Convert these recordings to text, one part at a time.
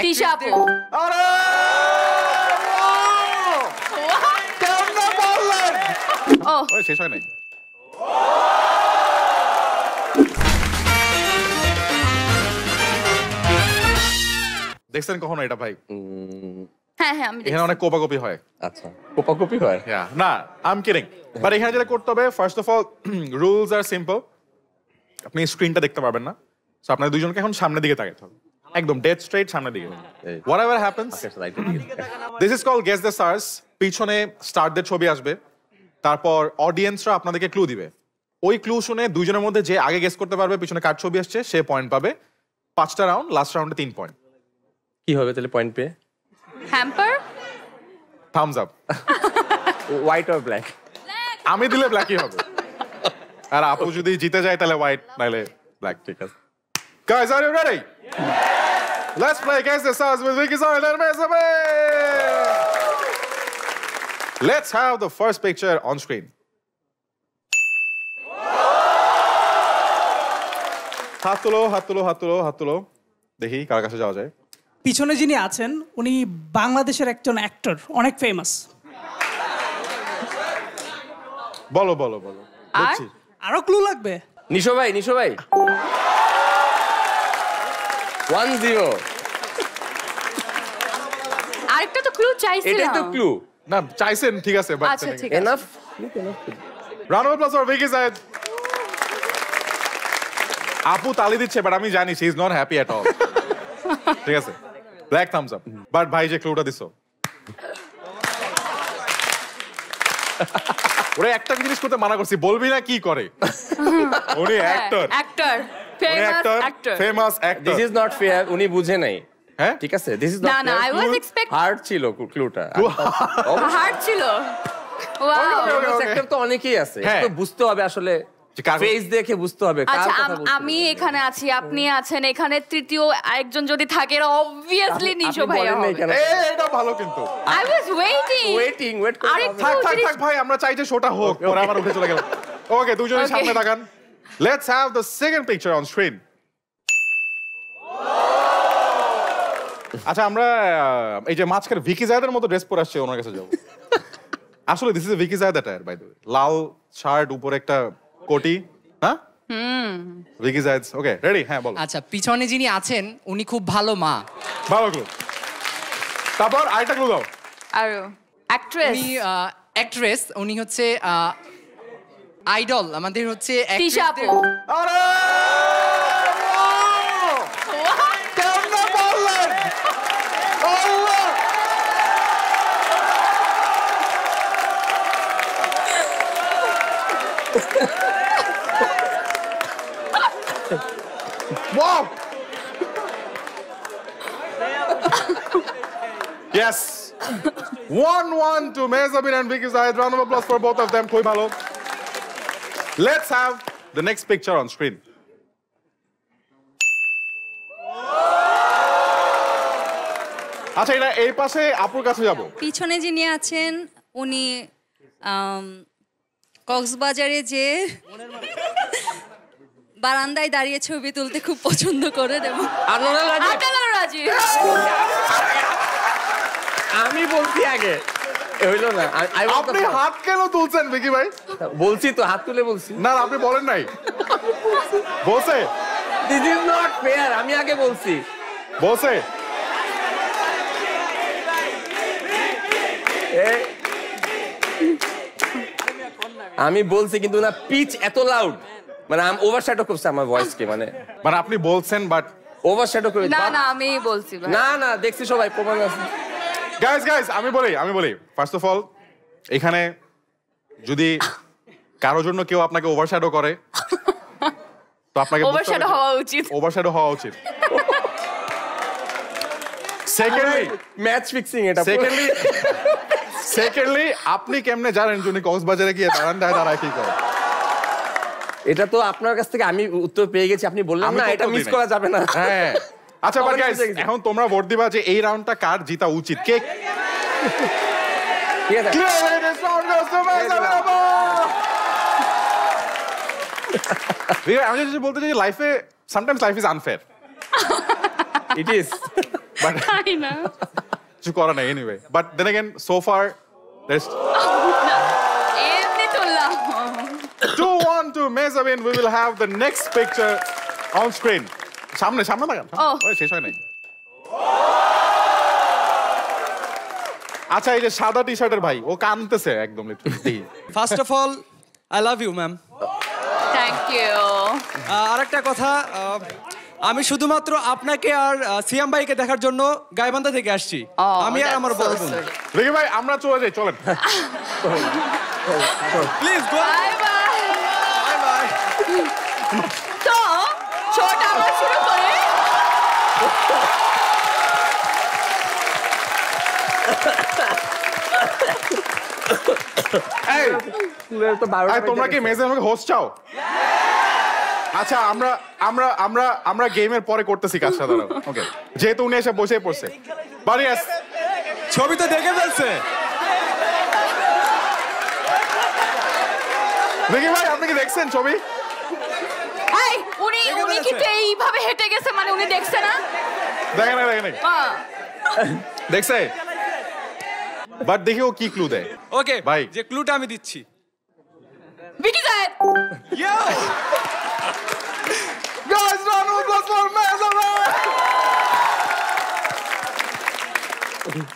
তিশা আপু। আরে কেমনে বললেন? ওই শেষ হয় নাই। দেখছেন কখনো এটা ভাই? হ্যাঁ হ্যাঁ আমি এখানে অনেক কোপাকপি হয়। আচ্ছা, কোপাকপি হয়? না, আই এম কিডিং। বাট এখানে যেটা করতে হবে, first of all rules are simple. আপনি স্ক্রিনটা দেখতে পারবেন না, সো আপনাদের দুইজনকে এখন সামনের দিকে তাকাতে হবে, একদম ডেড স্ট্রেট সামনের দিকে। Whatever happens, this is called guess the stars. পিছনে স্টারদের ছবি আসবে, তারপর অডিয়েন্সরা আপনাদেরকে ক্লু দিবে। ওই ক্লু শুনে দুইজনের মধ্যে যে আগে গেস করতে পারবে পিছনে কার ছবি আসছে সে পয়েন্ট পাবে। 5টা রাউন্ড, লাস্ট রাউন্ডে 3 পয়েন্ট। কি হবে তাহলে পয়েন্ট পেয়ে? Hamper, Thums Up. White or black? আমি দিলে ব্ল্যাকই হবে, আর আপু যদি জিতে যায় তাহলে হোয়াইট, নাইলে ব্ল্যাক। ঠিক আছে guys, are you ready? Let's play Guess the Stars with Vicky Zahid and Mezabe. Let's have the first picture on screen. হাত তুলো, হাত তুলো, হাত তুলো, হাত তুলো, দেখি কার কাছে যাওয়া যায়। পিছনে যিনি আছেন উনি বাংলাদেশের একজন অ্যাক্টর, অনেক ফেমাস। বলো বলো বলো, বলছি। আরো ক্লু লাগবে? নিশো ভাই, নিশো ভাই। 1-0। আরেকটা তো ক্লু চাইছিলাম। এটাই তো ক্লু। না চাইছেন, ঠিক আছে, বাট আচ্ছা ঠিক আছে। Enough. Round of applause for Vicky Zayed. আপু তালি দিচ্ছে, বাট আমি জানি she is not happy at all. ঠিক আছে, ব্ল্যাক থামস আপ। বাট ভাই যে ক্লুটা দিছো, ওরে একটা জিনিস করতে মানা করছি, বলবি না কি করে। উনি actor, actor, famous actor, famous actor. This is not fair, উনি বুঝে নাই। হ্যাঁ ঠিক আছে, দিস ইজ নট না না fair. I was expect hard ছিল ক্লুটা। হার্ড ছিল। ওয়াও, সেক্টর তো অনেকেই আছে, হ্যাঁ। তো বুঝতে হবে আসলে, ফেস দেখে বুঝতে হবে কার আচ্ছা কথা বলছে। আমি এখানে আছি, আপনি আছেন এখানে, তৃতীয় আরেকজন যদি থাকে অবভিয়াসলি নিশো আপনি ভাইয়া বলেন নাই হবে। কেন? এটা ভালো কিন্তু। I was waiting. ওয়েট করতে আরেকটু হবে। থাক থাক জিনিস- থাক ভাই, আমরা চাই যে শোটা হোক, পরে আবার উঠে চলে গেল। ওকে, দুজনের Okay. সামনে তাকান। Let's have the second picture on screen. আচ্ছা, আমরা এই যে মাঝখানে ভিকি জায়েদের মতো ড্রেস পরে আসছে, ওনার কাছে যাবো। আসলে this is Vicky Zayed attire by the way. লাল শার্ট, উপরে একটা কোটি। হ্যাঁ ভিকি জায়েদ। Okay ready? হ্যাঁ বলো। আচ্ছা, পিছনে যিনি আছেন উনি খুব ভালো মা। ভালো ক্লু। তারপর আরেকটা ক্লু দাও। আর অ্যাক্ট্রেস, উনি অ্যাক্ট্রেস, উনি হচ্ছে আইডল আমাদের হচ্ছে তিশা আপু। আরে কেমনে বললেন? আল্লাহ! Wow! Yes! 1-1 to Mezabin and Vicky Zahid. Round of applause for both of them. Koi bhalo. Let's have the next picture on screen. আচ্ছা, এটা এই পাশে আপুর কাছে যাব। পিছনে যিনি আছেন উনি কক্সবাজারে যে বারান্দায় দাঁড়িয়ে ছবি তুলতে খুব পছন্দ করেন এবং আনোয়ার রাজি। আনোয়ার রাজি। আমি বলছি আগে, হইলো না। আপনি হাত কেন তুলছেন ভিকি ভাই? বলছি তো, হাত তুলে বলছি। না আপনি বলেন নাই। বসে দিস ইজ নট ফেয়ার, আমি আগে বলছি। বসে আমি বলছি কিন্তু না, পিচ এত লাউড, মানে আমি ওভারশ্যাডো করছে আমার ভয়েসকে, মানে আপনি বলছেন বাট ওভারশ্যাডো করে। না না আমি বলছি ভাই। না না, দেখছি সবাই, প্রমাণ আছে। গাইস আমি বলি ফার্স্ট অফ অল, এখানে যদি কারোর জন্য কেউ আপনাকে ওভারশ্যাডো করে তো আপনাকে ওভারশ্যাডো হওয়া উচিত। ওভারশ্যাডো হওয়া উচিত। সেকেন্ডলি ম্যাচ ফিক্সিং এটা। সেকেন্ডলি আপনি কেমনে জানেন যিনি কক্সবাজারে গিয়ে বারান্দায় দাঁড়ায় কি করে? এটা তো আপনার কাছ থেকে আমি উত্তর পেয়ে গেছি, আপনি বললেন না, এটা মিস করা যাবে না। হ্যাঁ আচ্ছা বাট গাইস, এখন তোমরা ভোট দিবা যে এই রাউন্ডটা কার জিতা উচিত। কে? ঠিক আছে, আমি যদি বলতে চাই লাইফে sometimes life is unfair. It is. But তাই না কিছু করা নাই anyway but then again so far there's এমনি চললাম 2-1 to Mezavin. We will have the next picture on screen. সামনে তাকান Oh. ওই শেষ হয় নাই আচ্ছা এই যে সাদা টি-শার্টের ভাই ও কাঁদতেছে একদম literally first of all I love you ma'am thank you আরেকটা কথা আমি শুধুমাত্র আপনাকে আর সিয়াম ভাইকে দেখার জন্য গাইবান্ধা থেকে আসছি আমি আর আমার বড় বোন দেখি ভাই আমরা চলে যাই চলেন please go bye bye bye bye তো শোটা আবার শুরু করে এই তো এই, তোমরা কি মেজাভিনকে হোস্ট চাও আচ্ছা আমরা গেমের পরে করতেছি কাজটা দাঁড়াও ওকে যেহেতু উনি এসে বসে পড়ছে বাট ইয়েস ছবি তো দেখে ফেলছে দেখি ভাই আপনি কি দেখছেন ছবি এই উনি কিন্তু এইভাবে হেঁটে গেছে মানে উনি দেখছে না দেখেন হ্যাঁ। দেখছে বাট দেখি ও কি ক্লু দেয় ওকে ভাই। যে ক্লুটা আমি দিচ্ছি বিটি জায়েদ ইয়ো Guys, round of applause for Mezavin!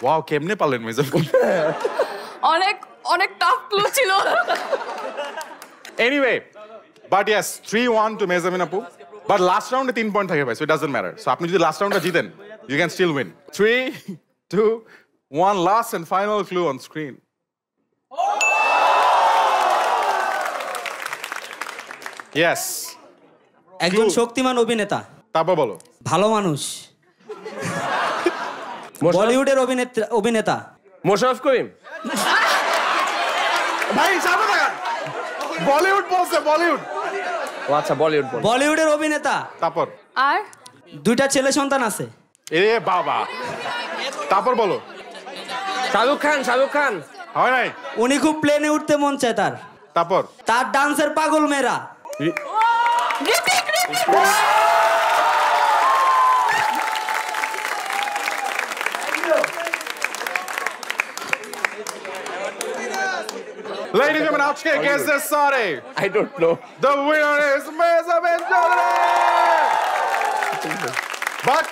Wow, কেমনে পারলেন মেজাভিন অনেক টাফ ক্লু ছিল Anyway, but yes, 3-1 to Mezavin Apu. But last round 3 point থাকে ভাই, so it doesn't matter. So আপনি যদি last roundটা Jiten, you can still win. 3, 2, 1, last and final clue on screen. Yes. একজন Clue. শক্তিমান অভিনেতা তারপর বলো ভালো মানুষ বলিউডের অভিনেতা মোশাররফ করিম ভাই সামনে দেখান বলিউড বলছে বলিউড ও আচ্ছা বলিউড বল বলিউডের অভিনেতা তারপর আর 2টা ছেলে সন্তান আছে এ বাবা তারপর বলো শাহরুখ খান হয় নাই উনি খুব প্লেনে উঠতে মন চায় তারপর তার ডান্সের পাগল মেয়েরা Ladies and gentlemen, আজকে guess this sorry. I don't know The winner is Mezavin Chaudhary. But